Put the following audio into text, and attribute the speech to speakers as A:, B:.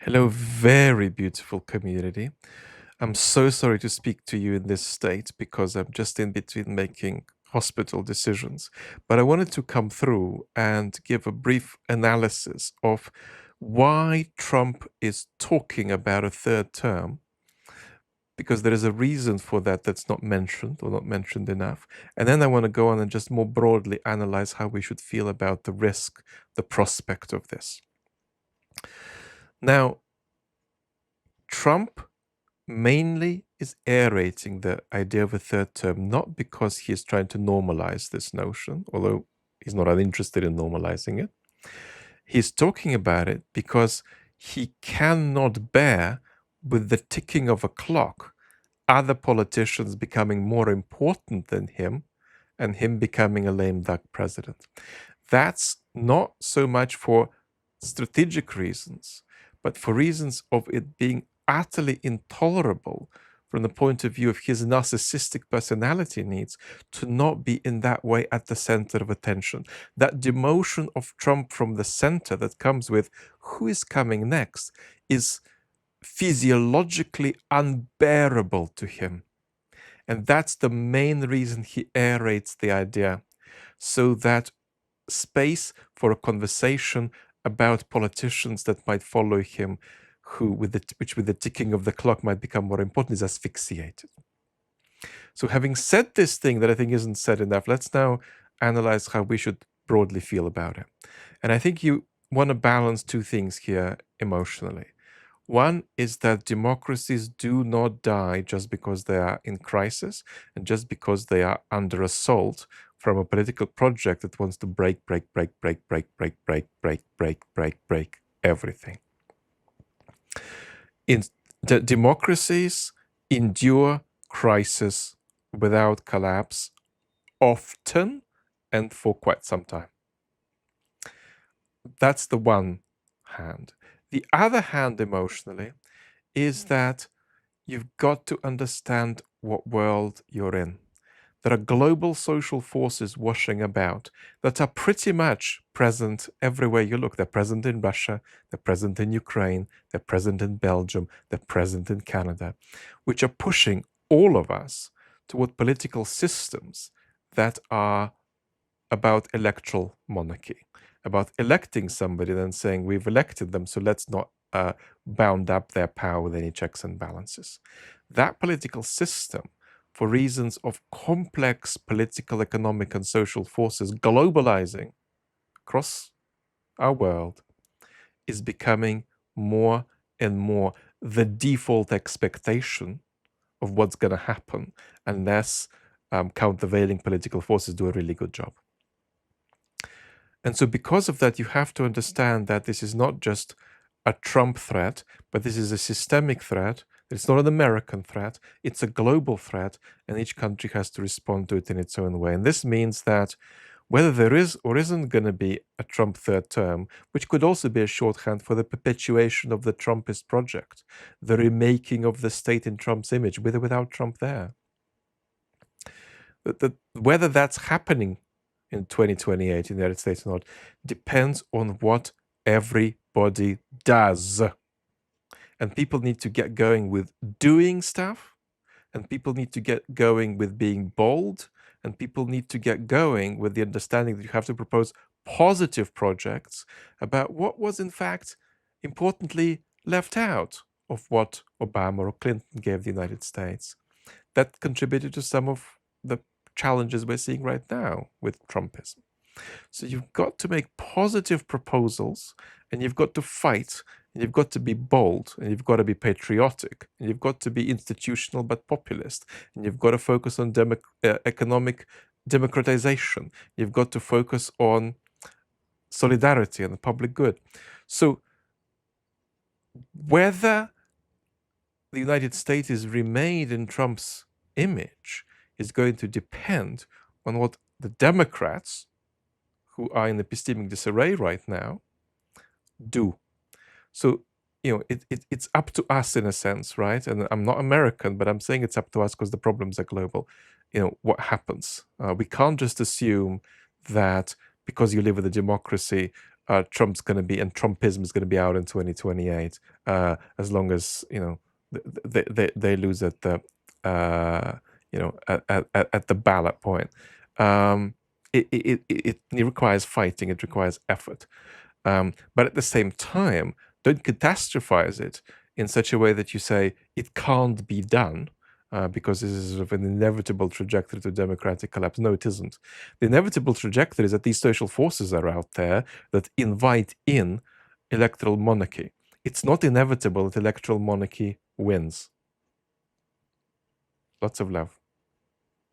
A: Hello, very beautiful community. I'm so sorry to speak to you in this state because I'm just in between making hospital decisions. But I wanted to come through and give a brief analysis of why Trump is talking about a third term, because there is a reason for that that's not mentioned or not mentioned enough. And then I want to go on and just more broadly analyze how we should feel about the risk, the prospect of this. Now, Trump mainly is aerating the idea of a third term, not because he is trying to normalize this notion, although he's not uninterested in normalizing it. He's talking about it because he cannot bear, with the ticking of a clock, other politicians becoming more important than him and him becoming a lame duck president. That's not so much for strategic reasons, but for reasons of it being utterly intolerable from the point of view of his narcissistic personality needs to not be in that way at the center of attention. That demotion of Trump from the center that comes with who is coming next is physiologically unbearable to him. And that's the main reason he aerates the idea, so that space for a conversation about politicians that might follow him, which with the ticking of the clock might become more important, is asphyxiated. So having said this thing that I think isn't said enough, let's now analyze how we should broadly feel about it. And I think you want to balance two things here emotionally. One is that democracies do not die just because they are in crisis and just because they are under assault from a political project that wants to break everything. Democracies endure crisis without collapse often and for quite some time. That's the one hand. The other hand, emotionally, is that you've got to understand what world you're in. There are global social forces washing about that are pretty much present everywhere you look. They're present in Russia, they're present in Ukraine, they're present in Belgium, they're present in Canada, which are pushing all of us toward political systems that are about electoral monarchy, about electing somebody and then saying, we've elected them, so let's not bound up their power with any checks and balances. That political system, for reasons of complex political, economic, and social forces globalizing across our world, is becoming more and more the default expectation of what's going to happen unless countervailing political forces do a really good job. And so because of that, you have to understand that this is not just a Trump threat, but this is a systemic threat. It's not an American threat. It's a global threat, and each country has to respond to it in its own way. And this means that whether there is or isn't going to be a Trump third term, which could also be a shorthand for the perpetuation of the Trumpist project, the remaking of the state in Trump's image, with or without Trump there. Whether that's happening in 2028 in the United States or not depends on what everybody does. And people need to get going with doing stuff, and people need to get going with being bold, and people need to get going with the understanding that you have to propose positive projects about what was in fact importantly left out of what Obama or Clinton gave the United States. That contributed to some of the challenges we're seeing right now with Trumpism. So you've got to make positive proposals, and you've got to fight, and you've got to be bold, and you've got to be patriotic, and you've got to be institutional but populist, and you've got to focus on economic democratization. You've got to focus on solidarity and the public good. So whether the United States is remade in Trump's image is going to depend on what the Democrats, who are in epistemic disarray right now, do. So, it's up to us in a sense, right? And I'm not American, but I'm saying it's up to us because the problems are global. What happens? We can't just assume that because you live in a democracy, Trump's going to be, and Trumpism is going to be out in 2028, as long as, you know, they lose at the, you know, at the ballot point. It requires fighting, it requires effort. But at the same time, don't catastrophize it in such a way that you say it can't be done, because this is sort of an inevitable trajectory to democratic collapse. No, it isn't. The inevitable trajectory is that these social forces are out there that invite in electoral monarchy. It's not inevitable that electoral monarchy wins. Lots of love.